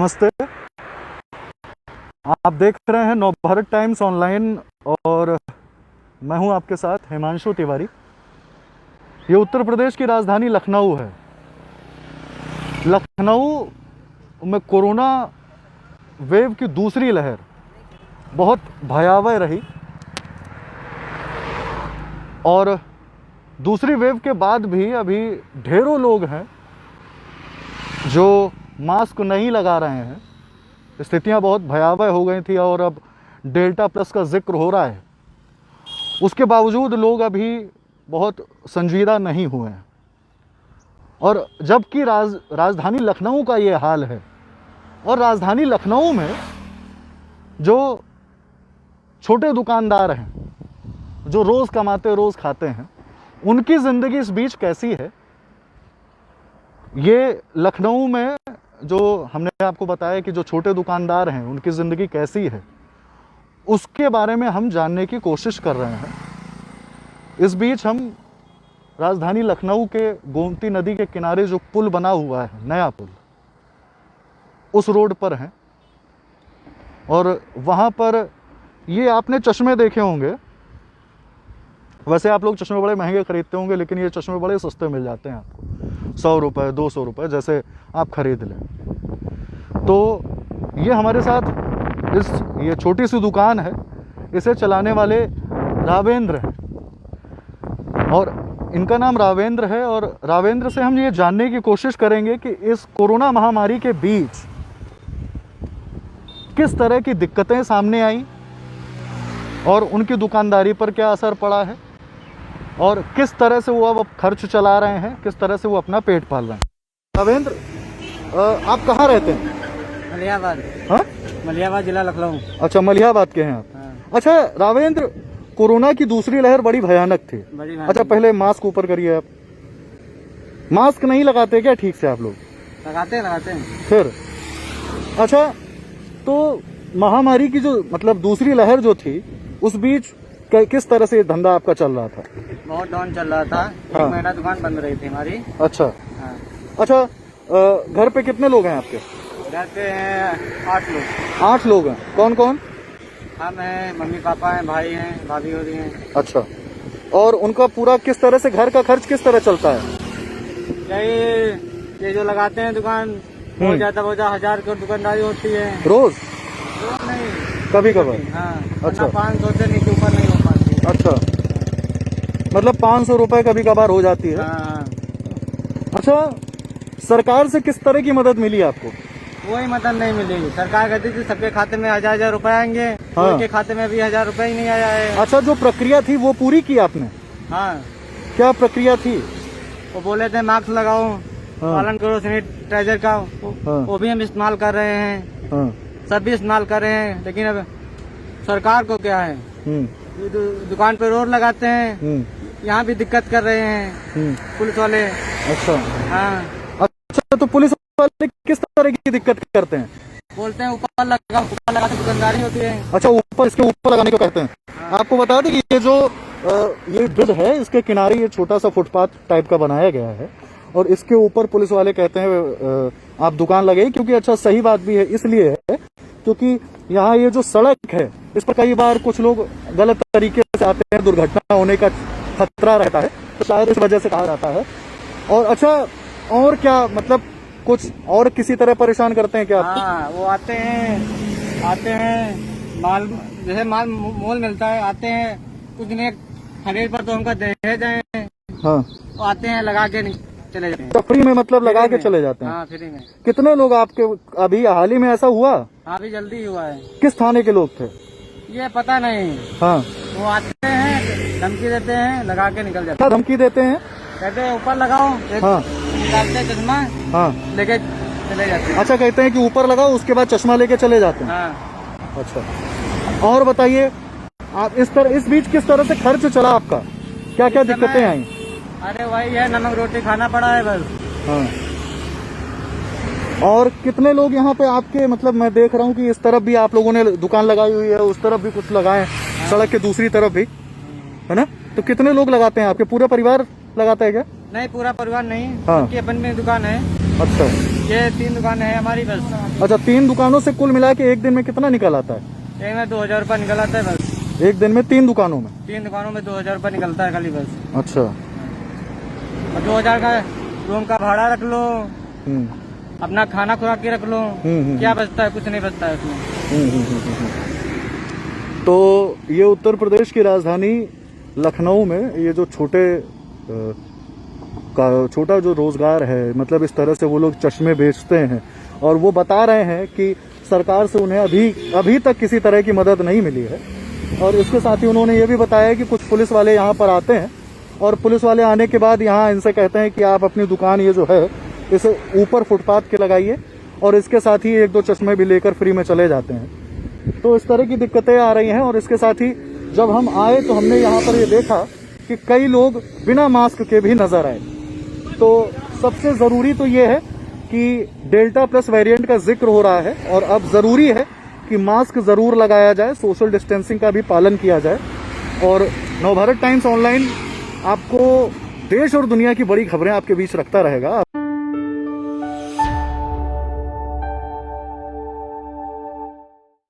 नमस्ते। आप देख रहे हैं नवभारत टाइम्स ऑनलाइन और मैं हूं आपके साथ हिमांशु तिवारी। ये उत्तर प्रदेश की राजधानी लखनऊ है। लखनऊ में कोरोना वेव की दूसरी लहर बहुत भयावह रही और दूसरी वेव के बाद भी अभी ढेरों लोग हैं जो मास्क नहीं लगा रहे हैं। स्थितियां बहुत भयावह हो गई थी और अब डेल्टा प्लस का जिक्र हो रहा है। उसके बावजूद लोग अभी बहुत संजीदा नहीं हुए हैं और जबकि राजधानी लखनऊ का ये हाल है और राजधानी लखनऊ में जो छोटे दुकानदार हैं, जो रोज़ कमाते रोज़ खाते हैं, उनकी ज़िंदगी इस बीच कैसी है, ये लखनऊ में जो हमने आपको बताया कि जो छोटे दुकानदार हैं उनकी ज़िंदगी कैसी है, उसके बारे में हम जानने की कोशिश कर रहे हैं। इस बीच हम राजधानी लखनऊ के गोमती नदी के किनारे जो पुल बना हुआ है, नया पुल, उस रोड पर हैं और वहाँ पर ये आपने चश्मे देखे होंगे। वैसे आप लोग चश्मे बड़े महंगे खरीदते होंगे, लेकिन ये चश्मे बड़े सस्ते मिल जाते हैं आपको, 100 रुपये 200 रुपये जैसे आप खरीद लें। तो ये हमारे साथ ये छोटी सी दुकान है, इसे चलाने वाले रावेंद्र हैं और इनका नाम रावेंद्र है और रावेंद्र से हम ये जानने की कोशिश करेंगे कि इस कोरोना महामारी के बीच किस तरह की दिक्कतें सामने आई और उनकी दुकानदारी पर क्या असर पड़ा है और किस तरह से वो अब खर्च चला रहे हैं, किस तरह से वो अपना पेट पाल रहे हैं। रावेंद्र, आप कहाँ रहते हैं? मलियाबाद। हाँ, मलियाबाद जिला लखनऊ। अच्छा, मलियाबाद के हैं आप। हाँ। अच्छा रावेंद्र, कोरोना की दूसरी लहर बड़ी भयानक थी। अच्छा, पहले मास्क ऊपर करिए। आप मास्क नहीं लगाते क्या ठीक से आप लोग? लगाते हैं। फिर अच्छा, तो महामारी की जो मतलब दूसरी लहर जो थी, उस बीच किस तरह से धंधा आपका चल रहा था? बहुत डाउन चल रहा था। हाँ। 1 महीना दुकान बंद रही थी हमारी। अच्छा। हाँ। अच्छा, घर पे कितने लोग हैं आपके? घर पे हैं 8 लोग। 8 लोग हैं। कौन कौन? हम हैं, मम्मी पापा हैं, भाई हैं, भाभी हो रही हैं। अच्छा, और उनका पूरा किस तरह से घर का खर्च किस तरह चलता है? ये जो लगाते हैं दुकान, बहुत ज्यादा 1000 की दुकानदारी होती है। रोज नहीं, कभी कभार? हाँ। अच्छा। 500 से नीचे ऊपर नहीं हो पाती। अच्छा, मतलब 500 रुपए कभी कभार हो जाती है। हाँ। अच्छा, सरकार से किस तरह की मदद मिली आपको? कोई मदद नहीं मिलेगी। सरकार कहती थी सबके खाते में 1000 रुपए आएंगे। हाँ। उनके खाते में भी 1000 रुपए ही नहीं आया है। अच्छा, जो प्रक्रिया थी वो पूरी की आपने? हाँ। क्या प्रक्रिया थी? वो बोले थे मास्क लगाओ, हाँ। पालन करो सैनिटाइजर का। हाँ। वो भी हम इस्तेमाल कर रहे हैं। हाँ। सब भी इस्तेमाल कर रहे हैं, लेकिन अब सरकार को क्या है, दुकान पे रोड लगाते हैं, यहाँ भी दिक्कत कर रहे हैं पुलिस वाले। अच्छा। हाँ। अच्छा, तो पुलिस वाले किस तरह की दिक्कत करते हैं? बोलते हैं ऊपर लगा के दुकानदारी होती है। अच्छा, ऊपर, इसके ऊपर लगाने को कहते हैं। हाँ। आपको बता दें कि ये जो ये ब्रिज है, इसके किनारे ये छोटा सा फुटपाथ टाइप का बनाया गया है और इसके ऊपर पुलिस वाले कहते हैं आप दुकान लगाइए, क्योंकि अच्छा सही बात भी है, इसलिए है क्योंकि यहाँ ये जो सड़क है इस पर कई बार कुछ लोग गलत तरीके से आते हैं, दुर्घटना होने का खतरा रहता है, तो शायद इस वजह से कहा जाता है। और अच्छा, और क्या मतलब कुछ और किसी तरह परेशान करते हैं क्या आपको? हाँ, वो आते हैं माल, जैसे माल मोल मिलता है, आते हैं कुछ दिन खरीद पर तो हमका दे जाए। हाँ। वो आते हैं लगा के चले जाते हैं। तो फ्री में मतलब लगा के चले जाते हैं? हाँ, फ्री में। कितने लोग आपके अभी हाल ही में ऐसा हुआ? हाँ, अभी जल्दी हुआ है। किस थाने के लोग थे? ये पता नहीं। हाँ। वो आते हैं, धमकी देते हैं, लगा के निकल जाते क्या धमकी देते हैं? कहते हैं ऊपर लगाओ, हाँ। निकालते हैं चश्मा, हाँ। लेके चले जाते हैं। अच्छा, कहते हैं कि ऊपर लगाओ, उसके बाद चश्मा लेके चले जाते हैं। हाँ। अच्छा, और बताइए आप इस बीच किस तरह से खर्च चला आपका? क्या क्या दिक्कतें आई? अरे वही है, नमक रोटी खाना पड़ा है बस। हाँ। और कितने लोग यहाँ पे आपके, मतलब मैं देख रहा हूँ कि इस तरफ भी आप लोगों ने दुकान लगाई हुई है, उस तरफ भी कुछ लगाए, सड़क के दूसरी तरफ भी, है ना? तो कितने लोग लगाते हैं? आपके पूरा परिवार लगाता है क्या? नहीं, पूरा परिवार नहीं। हाँ। सबकी अपनी दुकान है। अच्छा ये 3 दुकानें हैं हमारी बस। अच्छा, 3 दुकानों से कुल मिला के एक दिन में कितना निकल आता है? एक में 2000 रुपये निकल आता है बस। एक दिन में 3 दुकानों में? 3 दुकानों में 2000 रुपये निकलता है खाली बस। अच्छा। और 2000 का रूम का भाड़ा रख लो, अपना खाना खुराक के रख लो, क्या बचता है? कुछ नहीं बचता है उसमें। तो ये उत्तर प्रदेश की राजधानी लखनऊ में ये जो छोटा जो रोजगार है, मतलब इस तरह से वो लोग चश्मे बेचते हैं, और वो बता रहे हैं कि सरकार से उन्हें अभी तक किसी तरह की मदद नहीं मिली है। और इसके साथ ही उन्होंने ये भी बताया कि कुछ पुलिस वाले यहाँ पर आते हैं और पुलिस वाले आने के बाद यहाँ इनसे कहते हैं कि आप अपनी दुकान ये जो है इसे ऊपर फुटपाथ के लगाइए, और इसके साथ ही 1-2 चश्मे भी लेकर फ्री में चले जाते हैं। तो इस तरह की दिक्कतें आ रही हैं। और इसके साथ ही जब हम आए तो हमने यहाँ पर ये देखा कि कई लोग बिना मास्क के भी नजर आए। तो सबसे ज़रूरी तो ये है कि डेल्टा प्लस वेरिएंट का जिक्र हो रहा है, और अब ज़रूरी है कि मास्क ज़रूर लगाया जाए, सोशल डिस्टेंसिंग का भी पालन किया जाए। और नवभारत टाइम्स ऑनलाइन आपको देश और दुनिया की बड़ी खबरें आपके बीच रखता रहेगा।